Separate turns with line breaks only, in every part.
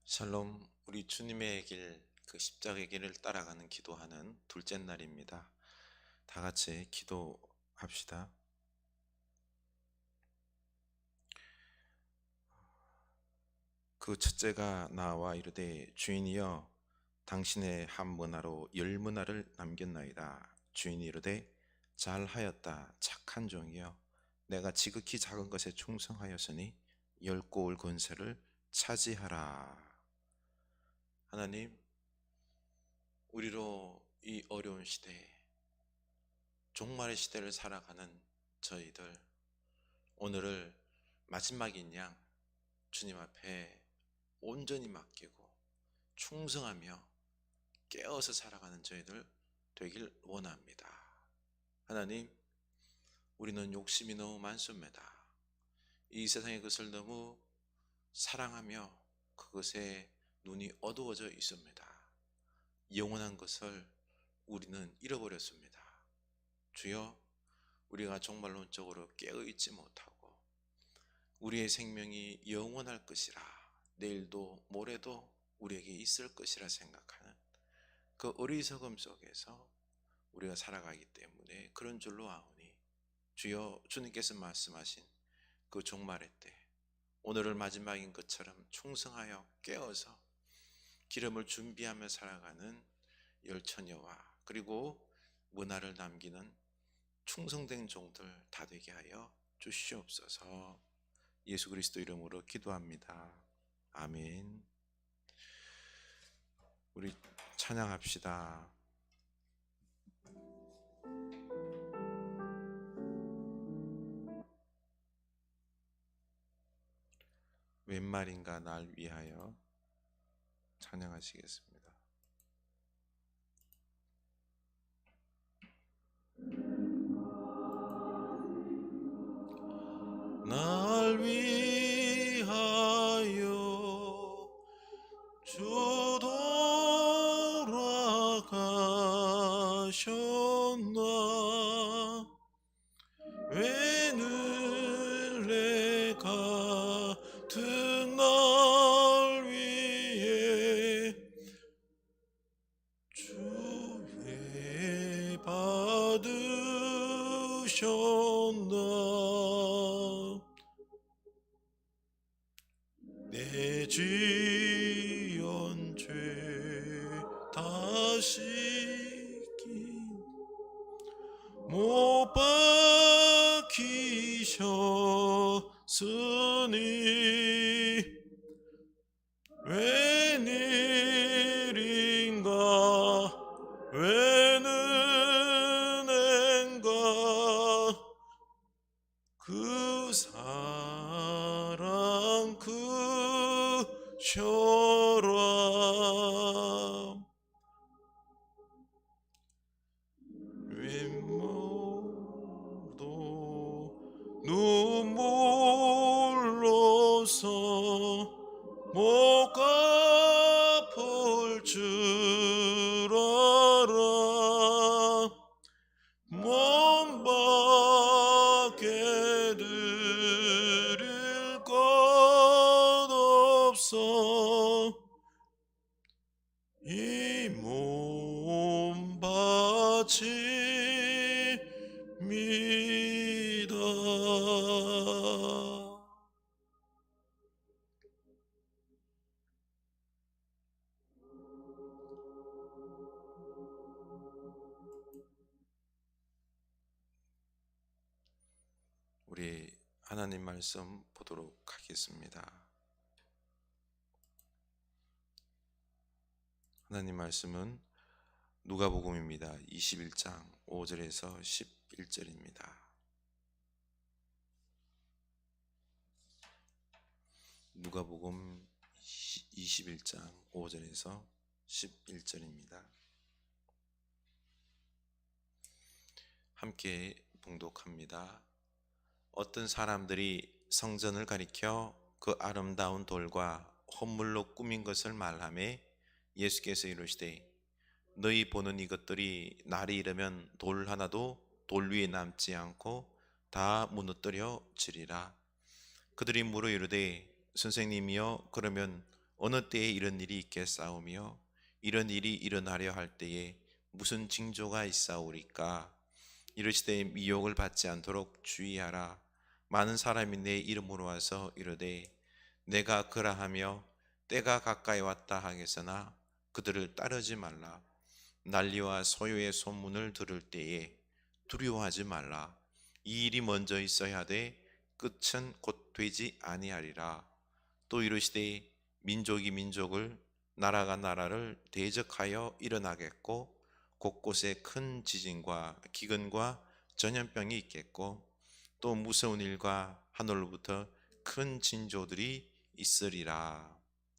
샬롬, 우리 주님의 길, 그 십자가의 길을 따라가는 기도하는 둘째 날입니다. 다 같이 기도합시다. 그 첫째가 나와 이르되 주인이여 당신의 한 문화로 열 문화를 남겼나이다. 주인이 이르되 잘하였다 착한 종이여 내가 지극히 작은 것에 충성하였으니 열 고을 권세를 차지하라. 하나님, 우리로 이 어려운 시대에 종말의 시대를 살아가는 저희들, 오늘을 마지막인 양 주님 앞에 온전히 맡기고 충성하며 깨어서 살아가는 저희들 되길 원합니다. 하나님, 우리는 욕심이 너무 많습니다. 이 세상의 것을 너무 사랑하며 그것에 눈이 어두워져 있습니다. 영원한 것을 우리는 잃어버렸습니다. 주여, 우리가 종말론적으로 깨어있지 못하고 우리의 생명이 영원할 것이라, 내일도 모레도 우리에게 있을 것이라 생각하는 그 어리석음 속에서 우리가 살아가기 때문에 그런 줄로 아오니, 주여, 주님께서 말씀하신 그 종말의 때 오늘을 마지막인 것처럼 충성하여 깨어서 기름을 준비하며 살아가는 열처녀와 그리고 문화를 남기는 충성된 종들 다 되게 하여 주시옵소서. 예수 그리스도 이름으로 기도합니다. 아멘. 우리 찬양합시다. 웬 말인가 날 위하여 찬양하시겠습니다. 날 위하여 주 돌아가셨나. 왜 늘 내 같은 날 위해 주의 받으셨나. 내 지은 죄 다 씻긴 못 박히셨으니 웬일인가 웬 은혜인가 그 사랑 그 혈압 윗모도 눈물로서 못 갚을 줄 알아. 몸 밖에 드릴 것 없어 이 몸 바칩니다. 우리 하나님 말씀 보도록 하겠습니다. 하나님 말씀은 누가복음입니다. 21장 5절에서 11절입니다. 누가복음 21장 5절에서 11절입니다. 함께 봉독합니다. 어떤 사람들이 성전을 가리켜 그 아름다운 돌과 헌물로 꾸민 것을 말하며 예수께서 이르시되 너희 보는 이것들이 날이 이르면 돌 하나도 돌 위에 남지 않고 다 무너뜨려 지리라. 그들이 물어 이르되 선생님이여 그러면 어느 때에 이런 일이 있겠사오며 이런 일이 일어나려 할 때에 무슨 징조가 있사오리까? 이르시되 미혹을 받지 않도록 주의하라. 많은 사람이 내 이름으로 와서 이르되 내가 그라하며 때가 가까이 왔다 하겠으나 그들을 따르지 말라. 난리와 소요의 소문을 들을 때에 두려워하지 말라. 이 일이 먼저 있어야 돼 끝은 곧 되지 아니하리라. 또 이르시되 민족이 민족을 나라가 나라를 대적하여 일어나겠고 곳곳에 큰 지진과 기근과 전염병이 있겠고 또 무서운 일과 하늘로부터 큰 징조들이 있으리라.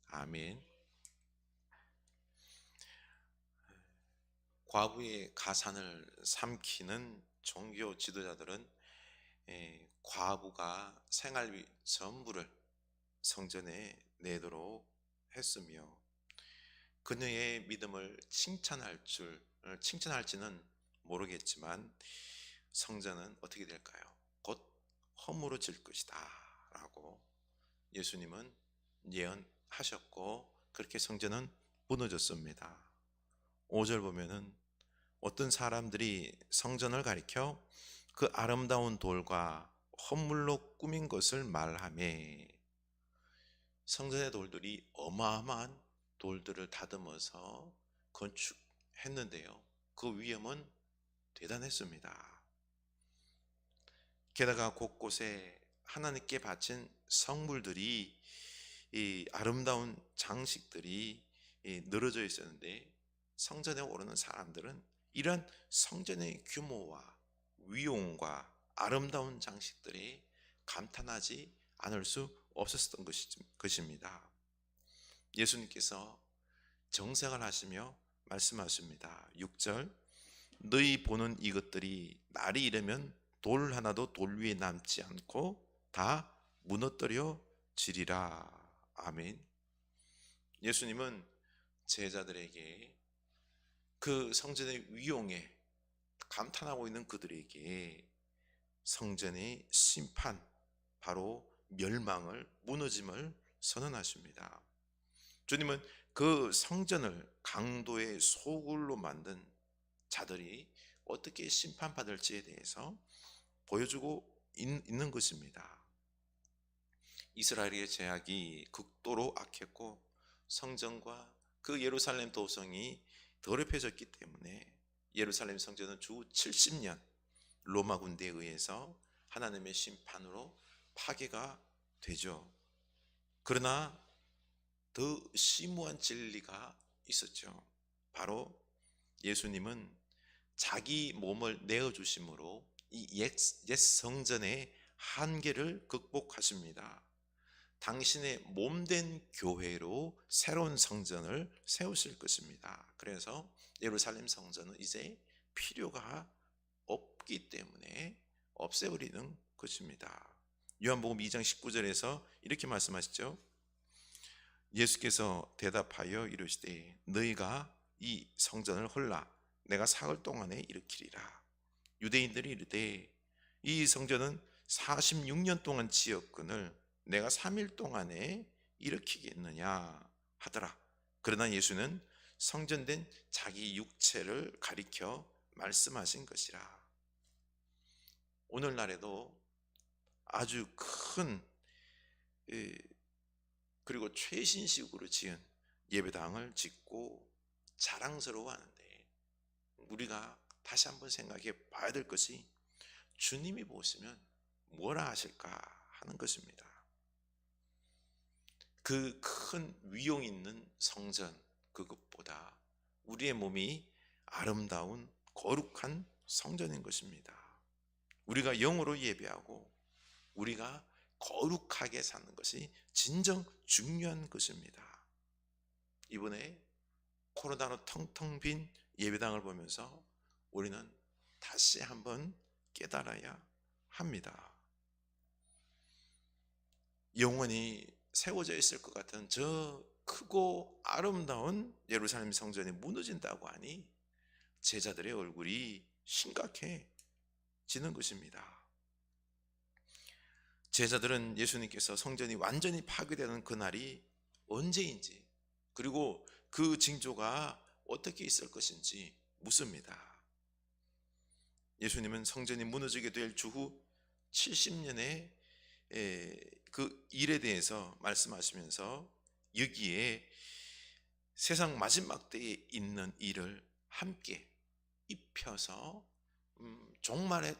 아멘. 과부의 가산을 삼키는 종교 지도자들은 과부가 생활비 전부를 성전에 내도록 했으며 그녀의 믿음을 칭찬할지는 모르겠지만 성전은 어떻게 될까요? 곧 허물어질 것이다 라고 예수님은 예언하셨고 그렇게 성전은 무너졌습니다. 5절 보면은 어떤 사람들이 성전을 가리켜 그 아름다운 돌과 헌물로 꾸민 것을 말하며, 성전의 돌들이 어마어마한 돌들을 다듬어서 건축했는데요, 그 위험은 대단했습니다. 게다가 곳곳에 하나님께 바친 성물들이, 이 아름다운 장식들이 늘어져 있었는데 성전에 오르는 사람들은 이런 성전의 규모와 위용과 아름다운 장식들에 감탄하지 않을 수 없었던 것입니다. 예수님께서 정색을 하시며 말씀하십니다. 6절, 너희 보는 이것들이 날이 이르면 돌 하나도 돌 위에 남지 않고 다 무너뜨려 지리라. 아멘. 예수님은 제자들에게 그 성전의 위용에 감탄하고 있는 그들에게 성전의 심판, 바로 멸망을, 무너짐을 선언하십니다. 주님은 그 성전을 강도의 소굴로 만든 자들이 어떻게 심판받을지에 대해서 보여주고 있는 것입니다. 이스라엘의 죄악이 극도로 악했고 성전과 그 예루살렘 도성이 더럽혀졌기 때문에 예루살렘 성전은 주 70년 로마 군대에 의해서 하나님의 심판으로 파괴가 되죠. 그러나 더 심오한 진리가 있었죠. 바로 예수님은 자기 몸을 내어주심으로 이 옛 성전의 한계를 극복하십니다. 당신의 몸된 교회로 새로운 성전을 세우실 것입니다. 그래서 예루살렘 성전은 이제 필요가 없기 때문에 없애버리는 것입니다. 요한복음 2장 19절에서 이렇게 말씀하시죠. 예수께서 대답하여 이르시되 너희가 이 성전을 헐라 내가 사흘 동안에 일으키리라. 유대인들이 이르되 이 성전은 46년 동안 지었거늘 내가 3일 동안에 일으키겠느냐 하더라. 그러나 예수는 성전된 자기 육체를 가리켜 말씀하신 것이라. 오늘날에도 아주 큰 그리고 최신식으로 지은 예배당을 짓고 자랑스러워하는데 우리가 다시 한번 생각해 봐야 될 것이 주님이 보시면 뭐라 하실까 하는 것입니다. 그 큰 위용 있는 성전, 그것보다 우리의 몸이 아름다운 거룩한 성전인 것입니다. 우리가 영으로 예배하고 우리가 거룩하게 사는 것이 진정 중요한 것입니다. 이번에 코로나로 텅텅 빈 예배당을 보면서 우리는 다시 한번 깨달아야 합니다. 영원히 세워져 있을 것 같은 저 크고 아름다운 예루살렘 성전이 무너진다고 하니 제자들의 얼굴이 심각해지는 것입니다. 제자들은 예수님께서 성전이 완전히 파괴되는 그날이 언제인지, 그리고 그 징조가 어떻게 있을 것인지 묻습니다. 예수님은 성전이 무너지게 될 주후 70년의 그 일에 대해서 말씀하시면서 여기에 세상 마지막 때에 있는 일을 함께 입혀서 종말의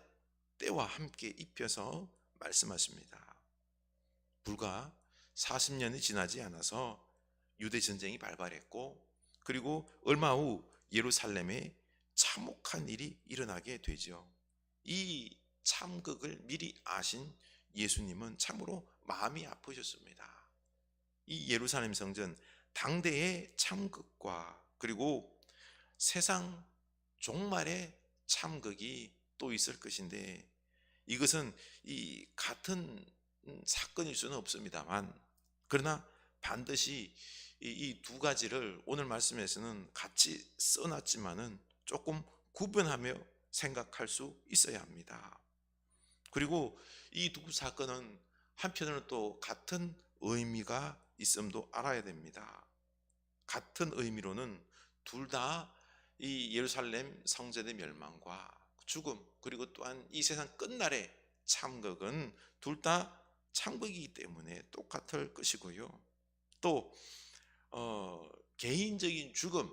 때와 함께 입혀서 말씀하십니다. 불과 40년이 지나지 않아서 유대 전쟁이 발발했고, 그리고 얼마 후 예루살렘에 참혹한 일이 일어나게 되죠. 이 참극을 미리 아신 예수님은 참으로 마음이 아프셨습니다. 이 예루살렘 성전 당대의 참극과 그리고 세상 종말의 참극이 또 있을 것인데, 이것은 이 같은 사건일 수는 없습니다만, 그러나 반드시 이 두 가지를 오늘 말씀에서는 같이 써놨지만은 조금 구분하며 생각할 수 있어야 합니다. 그리고 이 두 사건은 한편으로는 또 같은 의미가 있음도 알아야 됩니다. 같은 의미로는 둘 다 이 예루살렘 성전의 멸망과 죽음, 그리고 또한 이 세상 끝날의 참극은 둘 다 참극이기 때문에 똑같을 것이고요. 또 개인적인 죽음,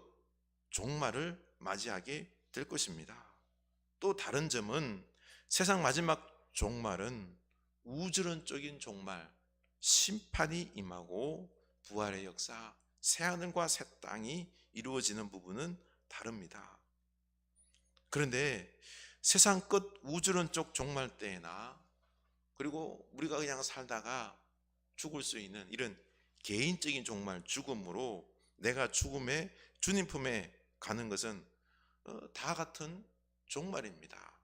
종말을 맞이하게 될 것입니다. 또 다른 점은 세상 마지막 종말은 우주론적인 종말, 심판이 임하고 부활의 역사, 새하늘과 새 땅이 이루어지는 부분은 다릅니다. 그런데 세상 끝 우주론적 종말 때나, 그리고 우리가 그냥 살다가 죽을 수 있는 이런 개인적인 종말, 죽음으로 내가 죽음에 주님 품에 가는 것은 다 같은 종말입니다.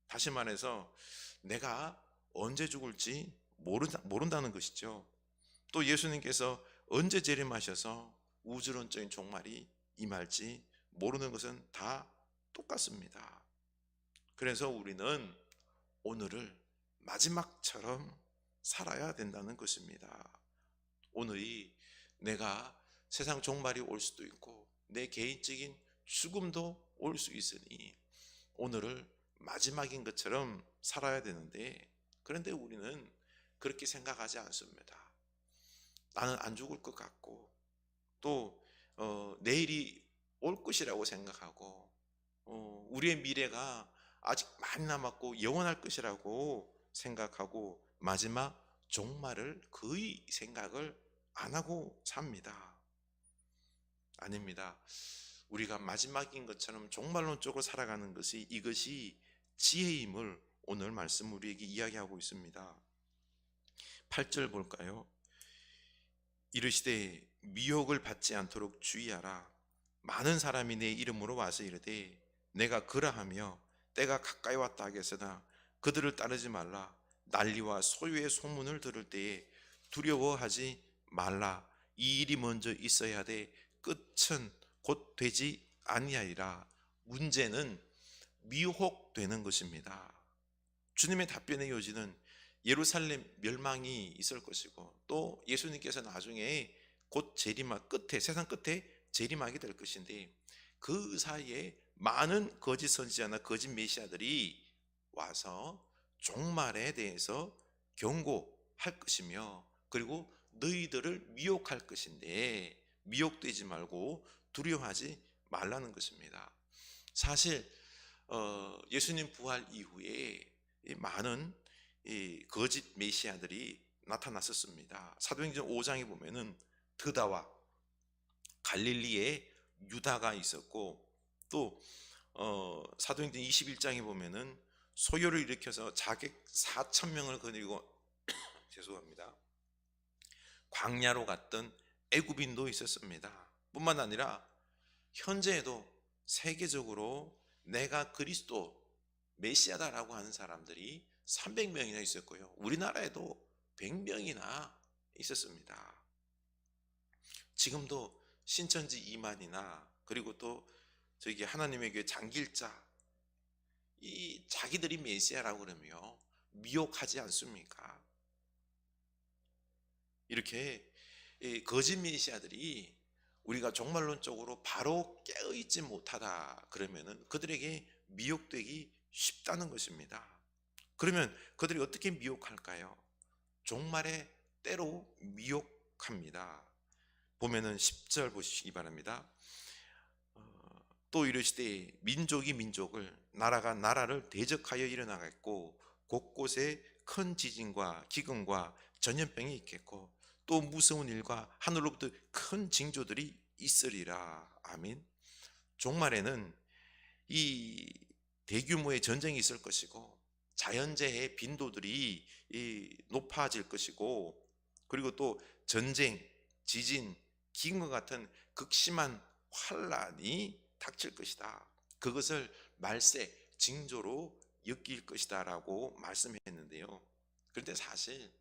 다시 말해서 내가 언제 죽을지 모른다는 것이죠. 또 예수님께서 언제 재림하셔서 우주론적인 종말이 임할지 모르는 것은 다 똑같습니다. 그래서 우리는 오늘을 마지막처럼 살아야 된다는 것입니다. 오늘이 내가 세상 종말이 올 수도 있고 내 개인적인 죽음도 올 수 있으니 오늘을 마지막인 것처럼 살아야 되는데, 그런데 우리는 그렇게 생각하지 않습니다. 나는 안 죽을 것 같고, 또 내일이 올 것이라고 생각하고, 우리의 미래가 아직 많이 남았고 영원할 것이라고 생각하고 마지막 종말을 거의 생각을 안 하고 삽니다. 아닙니다. 우리가 마지막인 것처럼 종말론적으로 살아가는 것이, 이것이 지혜임을 오늘 말씀 우리에게 이야기하고 있습니다. 8절 볼까요? 이르시되 미혹을 받지 않도록 주의하라. 많은 사람이 내 이름으로 와서 이르되 내가 그러하며 때가 가까이 왔다 하겠으나 그들을 따르지 말라. 난리와 소유의 소문을 들을 때에 두려워하지 말라. 이 일이 먼저 있어야 돼 끝은 곧 되지 아니하리라. 문제는 미혹되는 것입니다. 주님의 답변의 요지는 예루살렘 멸망이 있을 것이고, 또 예수님께서 나중에 곧 재림할 끝에, 세상 끝에 재림하게 될 것인데, 그 사이에 많은 거짓 선지자나 거짓 메시아들이 와서 종말에 대해서 경고할 것이며, 그리고 너희들을 미혹할 것인데 미혹되지 말고 두려워하지 말라는 것입니다. 사실 예수님 부활 이후에 많은 거짓 메시아들이 나타났었습니다. 사도행전 5장에 보면은 드다와 갈릴리에 유다가 있었고, 또 사도행전 21장에 보면은 소요를 일으켜서 자객 4,000명을 거느리고 죄송합니다. 광야로 갔던 애굽인도 있었습니다. 뿐만 아니라 현재에도 세계적으로 내가 그리스도 메시아다라고 하는 사람들이 300명이나 있었고요. 우리나라에도 100명이나 있었습니다. 지금도 신천지 이만이나, 그리고 또 저기 하나님의 교회 장길자, 이 자기들이 메시아라고 그러며 미혹하지 않습니까? 이렇게 이 거짓 메시아들이 우리가 종말론적으로 바로 깨어있지 못하다 그러면은 그들에게 미혹되기 쉽다는 것입니다. 그러면 그들이 어떻게 미혹할까요? 종말의 때로 미혹합니다. 보면은 10절 보시기 바랍니다. 또 이르시되 민족이 민족을, 나라가 나라를 대적하여 일어나겠고 곳곳에 큰 지진과 기근과 전염병이 있겠고 또 무서운 일과 하늘로부터 큰 징조들이 있으리라. 아멘. 종말에는 이 대규모의 전쟁이 있을 것이고 자연재해 빈도들이 높아질 것이고, 그리고 또 전쟁, 지진, 기근과 같은 극심한 환란이 닥칠 것이다. 그것을 말세, 징조로 엮일 것이다 라고 말씀했는데요. 그런데 사실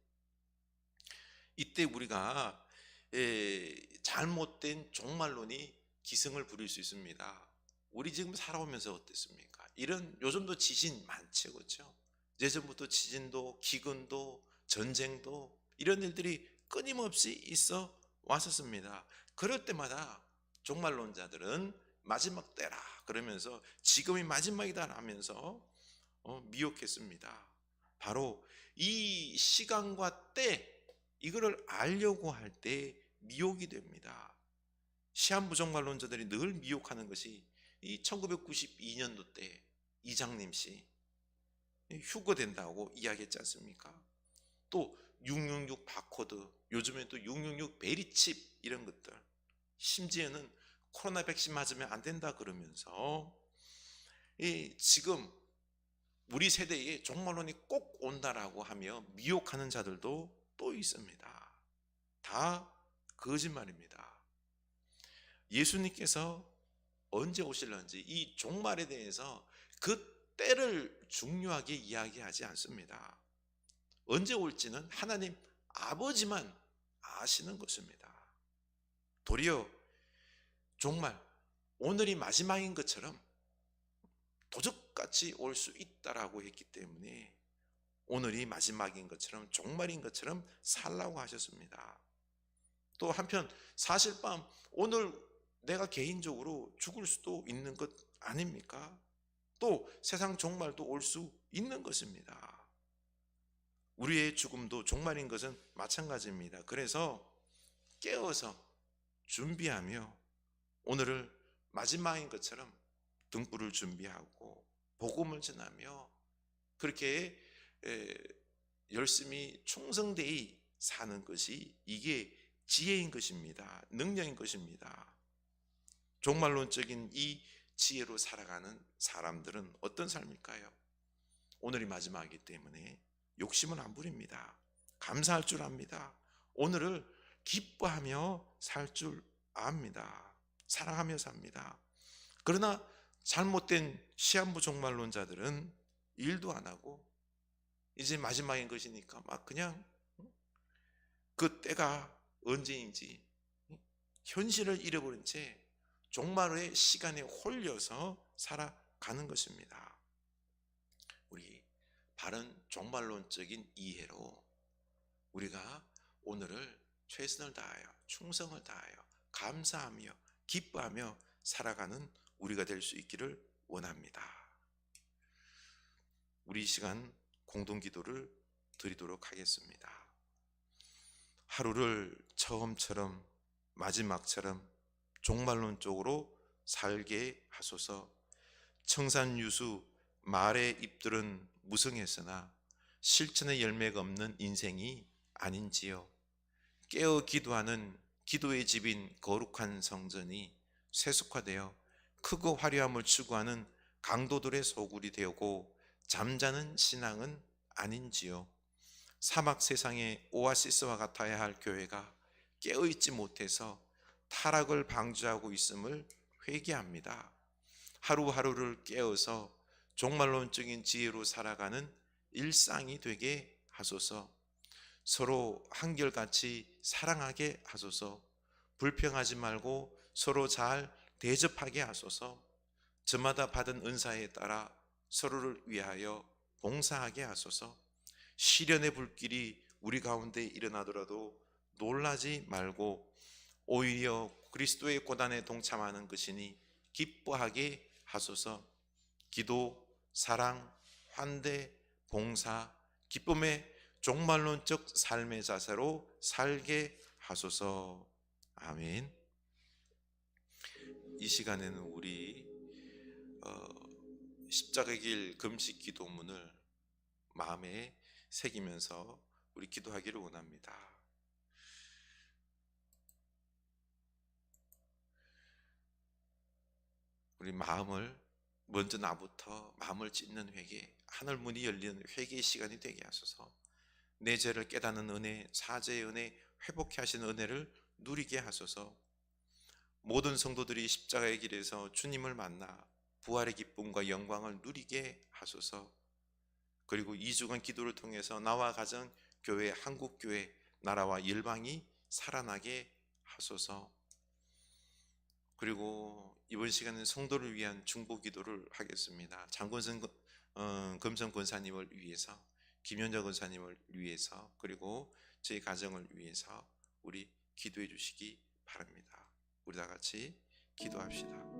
이때 우리가 잘못된 종말론이 기승을 부릴 수 있습니다. 우리 지금 살아오면서 어땠습니까? 이런 요즘도 지진 많죠, 그렇죠? 예전부터 지진도 기근도 전쟁도 이런 일들이 끊임없이 있어 왔었습니다. 그럴 때마다 종말론자들은 마지막 때라 그러면서 지금이 마지막이다 하면서 미혹했습니다. 바로 이 시간과 때, 이거를 알려고 할 때 미혹이 됩니다. 시한부 종말론자들이 늘 미혹하는 것이 이 1992년도 때 이장님 씨 휴거된다고 이야기했지 않습니까? 또 666 바코드, 요즘에 또 666 베리칩 이런 것들, 심지어는 코로나 백신 맞으면 안 된다 그러면서 지금 우리 세대에 종말론이 꼭 온다라고 하며 미혹하는 자들도 또 있습니다. 다 거짓말입니다. 예수님께서 언제 오실런지 이 종말에 대해서 그 때를 중요하게 이야기하지 않습니다. 언제 올지는 하나님 아버지만 아시는 것입니다. 도리어 종말, 오늘이 마지막인 것처럼 도적같이 올 수 있다라고 했기 때문에 오늘이 마지막인 것처럼 종말인 것처럼 살라고 하셨습니다. 또 한편 사실밤 오늘 내가 개인적으로 죽을 수도 있는 것 아닙니까? 또 세상 종말도 올 수 있는 것입니다. 우리의 죽음도 종말인 것은 마찬가지입니다. 그래서 깨어서 준비하며 오늘을 마지막인 것처럼 등불을 준비하고 복음을 전하며 그렇게 열심히 충성되이 사는 것이 이게 지혜인 것입니다. 능력인 것입니다. 종말론적인 이 지혜로 살아가는 사람들은 어떤 삶일까요? 오늘이 마지막이기 때문에 욕심은 안 부립니다. 감사할 줄 압니다. 오늘을 기뻐하며 살 줄 압니다. 사랑하며 삽니다. 그러나 잘못된 시한부 종말론자들은 일도 안 하고 이제 마지막인 것이니까 막 그냥 그 때가 언제인지 현실을 잃어버린 채 종말의 시간에 홀려서 살아가는 것입니다. 우리 바른 종말론적인 이해로 우리가 오늘을 최선을 다하여 충성을 다하여 감사하며 기뻐하며 살아가는 우리가 될 수 있기를 원합니다. 우리 이 시간 공동기도를 드리도록 하겠습니다. 하루를 처음처럼 마지막처럼 종말론적으로 살게 하소서. 청산유수 말의 잎들은 무성했으나 실천의 열매가 없는 인생이 아닌지요. 깨어 기도하는 기도의 집인 거룩한 성전이 세속화되어 크고 화려함을 추구하는 강도들의 소굴이 되고 잠자는 신앙은 아닌지요. 사막 세상의 오아시스와 같아야 할 교회가 깨어있지 못해서 타락을 방조하고 있음을 회개합니다. 하루하루를 깨어서 종말론적인 지혜로 살아가는 일상이 되게 하소서. 서로 한결같이 사랑하게 하소서. 불평하지 말고 서로 잘 대접하게 하소서. 저마다 받은 은사에 따라 서로를 위하여 봉사하게 하소서. 시련의 불길이 우리 가운데 일어나더라도 놀라지 말고 오히려 그리스도의 고난에 동참하는 것이니 기뻐하게 하소서. 기도, 사랑, 환대, 봉사, 기쁨의 종말론적 삶의 자세로 살게 하소서. 아멘. 이 시간에는 우리 십자가의 길 금식 기도문을 마음에 새기면서 우리 기도하기를 원합니다. 우리 마음을 먼저 나부터 마음을 찢는 회개, 하늘 문이 열리는 회개의 시간이 되게 하소서. 내 죄를 깨닫는 은혜, 사죄의 은혜, 회복해 하시는 은혜를 누리게 하소서. 모든 성도들이 십자가의 길에서 주님을 만나 부활의 기쁨과 영광을 누리게 하소서. 그리고 이 주간 기도를 통해서 나와 가정, 교회, 한국교회, 나라와 열방이 살아나게 하소서. 그리고 이번 시간은 성도를 위한 중보 기도를 하겠습니다. 장건선 금성 권사님을 위해서, 김현정 권사님을 위해서, 그리고 저희 가정을 위해서 우리 기도해 주시기 바랍니다. 우리 다 같이 기도합시다.